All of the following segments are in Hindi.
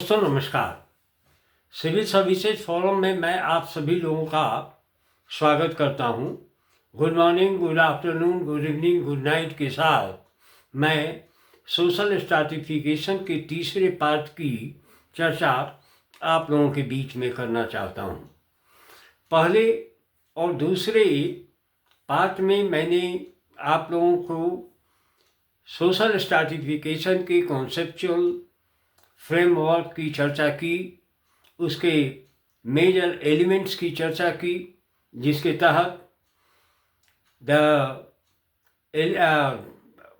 दोस्तों नमस्कार। सिविल सर्विसेज फोरम में मैं आप सभी लोगों का स्वागत करता हूं। Good morning, good afternoon, good evening, good night के साथ मैं सोशल स्ट्रैटिफिकेशन के तीसरे पार्ट की चर्चा आप लोगों के बीच में करना चाहता हूं। पहले और दूसरे पार्ट में मैंने आप लोगों को सोशल स्ट्रैटिफिकेशन के कॉन्सेप्चुअल फ्रेमवर्क की चर्चा की, उसके मेजर एलिमेंट्स की चर्चा की, जिसके तहत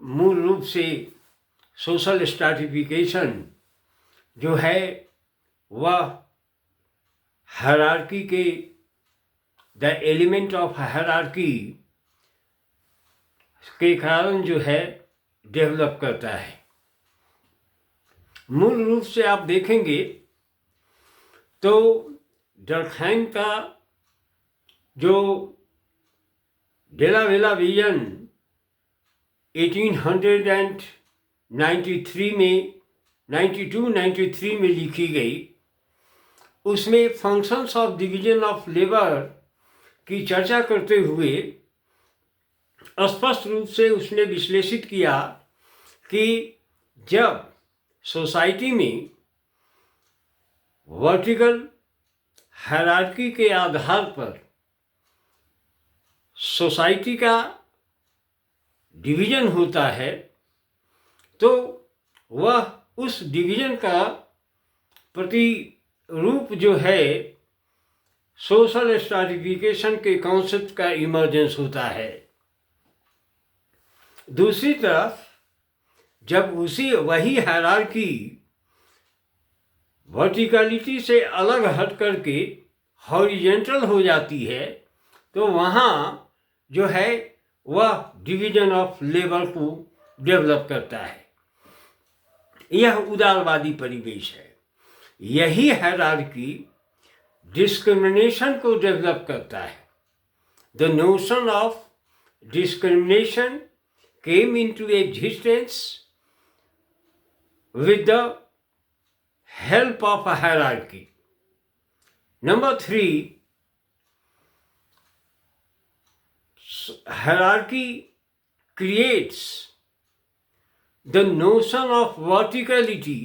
मूल रूप से सोशल स्ट्रैटिफिकेशन जो है वह हायरार्की के द एलिमेंट ऑफ हायरार्की के कारण जो है डेवलप करता है। मूल रूप से आप देखेंगे तो डर्कहाइम का जो डेलावेला विजन 1893 में 92-93 में लिखी गई, उसमें functions of division of labour की चर्चा करते हुए स्पष्ट रूप से उसने विश्लेषित किया कि जब सोसाइटी में वर्टिकल हायरार्की के आधार पर सोसाइटी का डिवीजन होता है तो वह उस डिवीजन का प्रतिरूप जो है सोशल स्ट्रैटिफिकेशन के कॉन्सेप्ट का इमर्जेंस होता है। दूसरी तरफ जब वही हायरार्की वर्टिकलिटी से अलग हट करके हॉरिजेंटल हो जाती है तो वहाँ जो है वह डिवीजन ऑफ लेबर को डेवलप करता है। यह उदारवादी परिवेश है। यही हायरार्की डिस्क्रिमिनेशन को डेवलप करता है। The notion of discrimination came into existence with the help of a hierarchy. Number 3, hierarchy creates the notion of verticality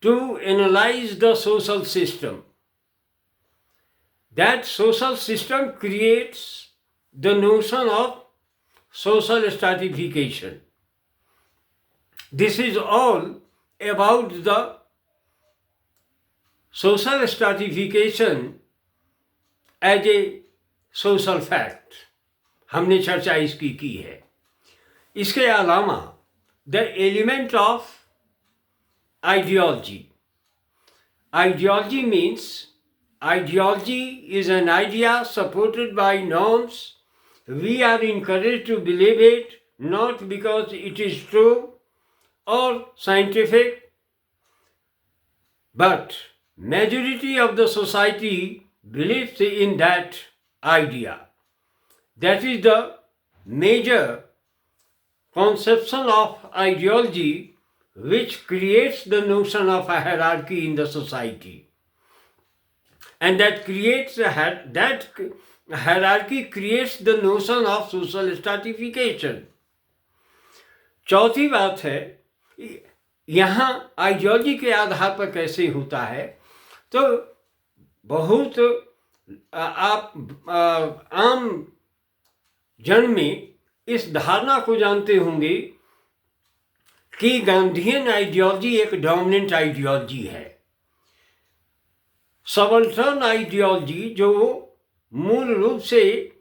to analyze the social system. That social system creates the notion of social stratification. This is all about the social stratification as a social fact. हमने चर्चा इसकी की है। इसके अलावा the element of ideology. Ideology means ideology is an idea supported by norms. We are encouraged to believe it not because it is true or scientific, but majority of the society believes in that idea. That is the major conception of ideology which creates the notion of a hierarchy in the society. And that hierarchy creates the notion of social stratification. चौथी बात है, यहाँ आइडियोलॉजी के आधार पर कैसे होता है तो बहुत आप आम जन में इस धारणा को जानते होंगे कि गांधीयन आइडियोलॉजी एक डोमिनेंट आइडियोलॉजी है। सबल्टर्न आइडियोलॉजी जो मूल रूप से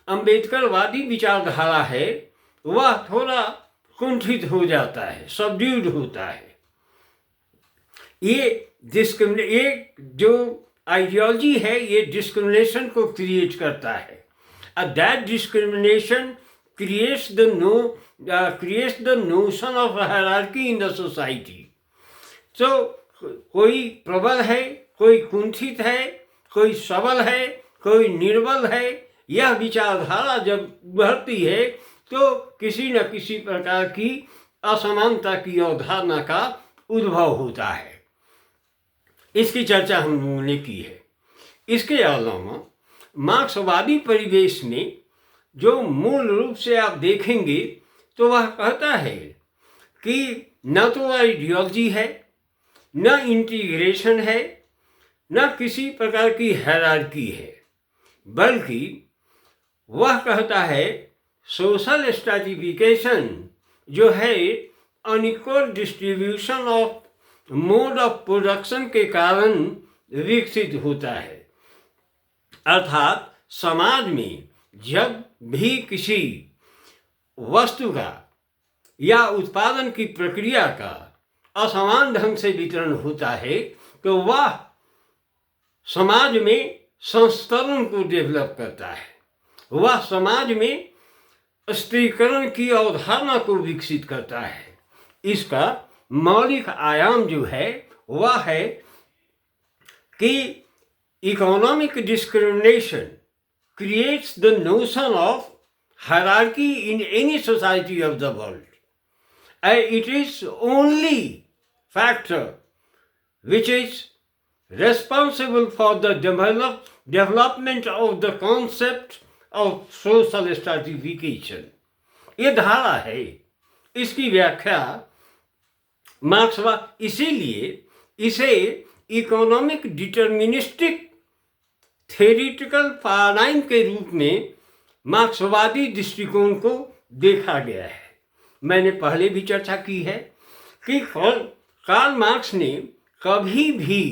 अंबेडकरवादी विचारधारा है वह थोड़ा कुंठित हो जाता है, सबड्यूड होता है। ये जो आइडियोलॉजी है ये डिस्क्रिमिनेशन को क्रिएट करता है। That discrimination creates the notion of hierarchy in the society. So कोई प्रबल है, कोई कुंठित है, कोई सबल है, कोई निर्बल है, यह विचारधारा जब उभरती है तो किसी न किसी प्रकार की असमानता की अवधारणा का उद्भव होता है। इसकी चर्चा हम लोगों ने की है। इसके अलावा मार्क्सवादी परिवेश में जो मूल रूप से आप देखेंगे तो वह कहता है कि न तो आइडियोलॉजी है, न इंटीग्रेशन है, न किसी प्रकार की हायरार्की है, बल्कि वह कहता है सोशल स्ट्रैटिफिकेशन जो है unequal distribution of mode of production के कारण विकसित होता है। अर्थात समाज में जब भी किसी वस्तु का या उत्पादन की प्रक्रिया का असमान ढंग से वितरण होता है तो वह समाज में संस्करण को डेवलप करता है, वह समाज में स्त्रीकरण की अवधारणा को विकसित करता है। इसका मौलिक आयाम जो है वह है कि economic discrimination creates the notion of hierarchy in any society of the world and it is only factor which is responsible for the development of the concept of social stratification। ये धारा है, इसकी व्याख्या मार्क्सवाद, इसीलिए इसे इकोनॉमिक डिटर्मिनिस्टिक थ्योरेटिकल पैराडाइम के रूप में मार्क्सवादी दृष्टिकोण को देखा गया है। मैंने पहले भी चर्चा की है कि कार्ल मार्क्स ने कभी भी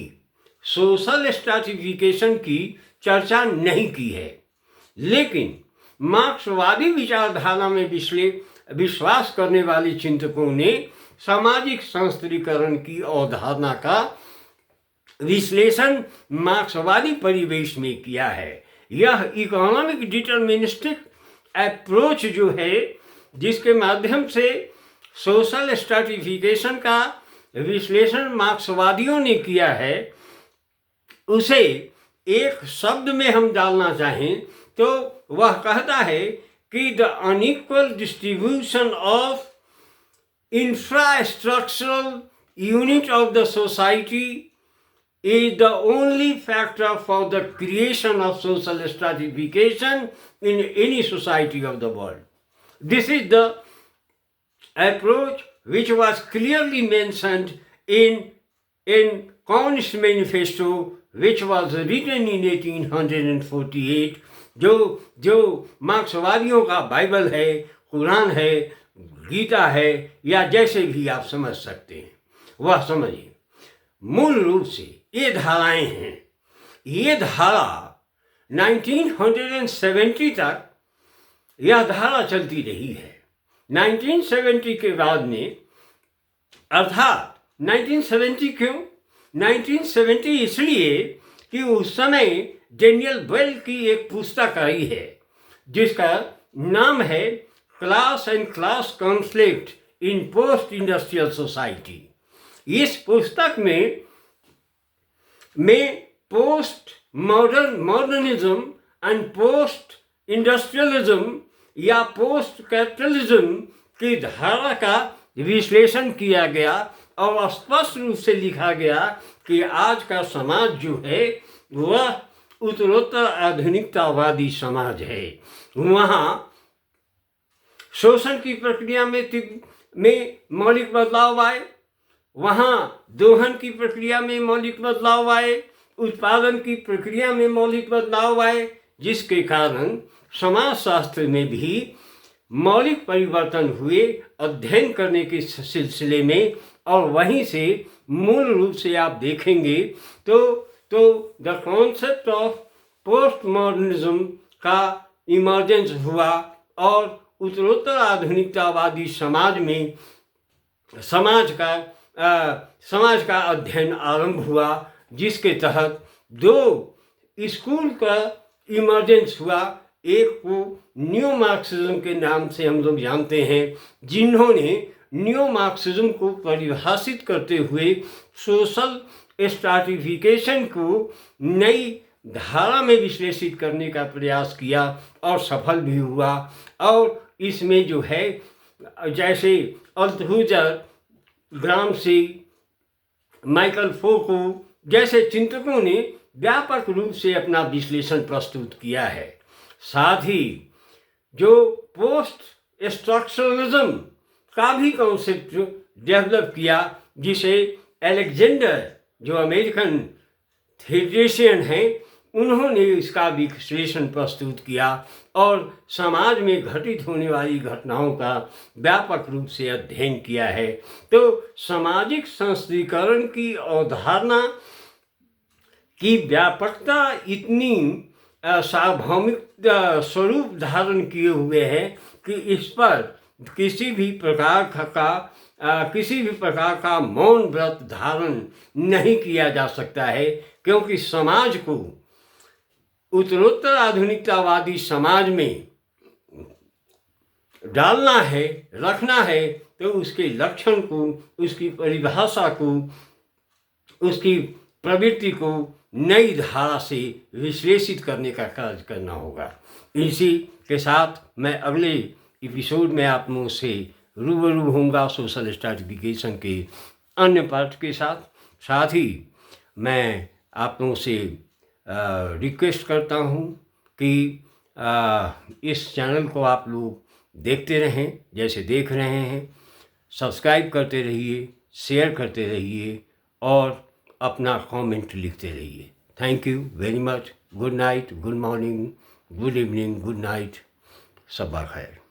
सोशल स्ट्रैटिफिकेशन की चर्चा नहीं की है, लेकिन मार्क्सवादी विचारधारा में विश्वास करने वाले चिंतकों ने सामाजिक संस्त्रीकरण की अवधारणा का विश्लेषण मार्क्सवादी परिवेश में किया है। यह इकोनॉमिक डिटर्मिनिस्टिक अप्रोच जो है, जिसके माध्यम से सोशल स्ट्रैटिफिकेशन का विश्लेषण मार्क्सवादियों ने किया है, उसे एक शब्द में हम डालना चाहें तो वह कहता है कि the unequal distribution of infrastructural unit of the society is the only factor for the creation of social stratification in any society of the world. This is the approach which was clearly mentioned in Communist Manifesto, which was written in 1848, जो मार्क्सवादियों का बाइबल है, कुरान है, गीता है, या जैसे भी आप समझ सकते हैं वह समझिए। मूल रूप से ये धाराएं हैं। ये धारा 1970 तक यह धारा चलती रही है। 1970 के बाद में, अर्थात 1970 क्यों? 1970 इसलिए कि उस समय डेनियल बेल की एक पुस्तक आई है जिसका नाम है class and class conflict in post industrial society. इस पुस्तक में post modernism and post industrialism या पोस्ट कैपिटलिज्म की धारा का विश्लेषण किया गया और स्पष्ट रूप से लिखा गया कि आज का समाज जो है वह उत्तरोत्तर आधुनिकतावादी समाज है। वहाँ शोषण की प्रक्रिया में मौलिक बदलाव आए, वहाँ दोहन की प्रक्रिया में मौलिक बदलाव आए, उत्पादन की प्रक्रिया में मौलिक बदलाव आए, जिसके कारण समाजशास्त्र में भी मौलिक परिवर्तन हुए अध्ययन करने के सिलसिले में। और वहीं से मूल रूप से आप देखेंगे तो the concept of post modernism का इमर्जेंस हुआ और उत्तरोत्तर आधुनिकतावादी समाज में समाज का अध्ययन आरंभ हुआ, जिसके तहत दो स्कूल का इमर्जेंस हुआ। एक को न्यू मार्क्सिज्म के नाम से हम लोग जानते हैं, जिन्होंने न्यू मार्क्सिज्म को परिभाषित करते हुए सोशल स्ट्रैटिफिकेशन को नई धारा में विश्लेषित करने का प्रयास किया और सफल भी हुआ। और इसमें जो है, जैसे अल्थुजर, ग्रामसी, माइकल फोको, जैसे चिंतकों ने व्यापक रूप से अपना विश्लेषण प्रस्तुत किया है। साथ ही जो पोस्ट स्ट्रक्चरलिज्म का भी कॉन्सेप्ट डेवलप किया, जिसे एलेक्जेंडर जो अमेरिकन थियोरिटिशियन हैं उन्होंने इसका विश्लेषण प्रस्तुत किया और समाज में घटित होने वाली घटनाओं का व्यापक रूप से अध्ययन किया है। तो सामाजिक संस्कृतिकरण की अवधारणा की व्यापकता इतनी सार्वभौमिक स्वरूप धारण किए हुए है कि इस पर किसी भी प्रकार का मौन व्रत धारण नहीं किया जा सकता है, क्योंकि समाज को उत्तरोत्तर आधुनिकतावादी समाज में डालना है, रखना है, तो उसके लक्षण को, उसकी परिभाषा को, उसकी प्रवृत्ति को नई धारा से विश्लेषित करने का कार्य करना होगा। इसी के साथ मैं अगले एपिसोड में आप लोगों से रूबरू होऊंगा सोशल स्ट्रैटिफिकेशन के अन्य पार्ट के साथ। साथ ही मैं आप लोगों से रिक्वेस्ट करता हूँ कि इस चैनल को आप लोग देखते रहें, जैसे देख रहे हैं। सब्सक्राइब करते रहिए, शेयर करते रहिए और अपना कमेंट लिखते रहिए। Thank you very much. Good night, good morning, good evening, good night, शब्बा खैर।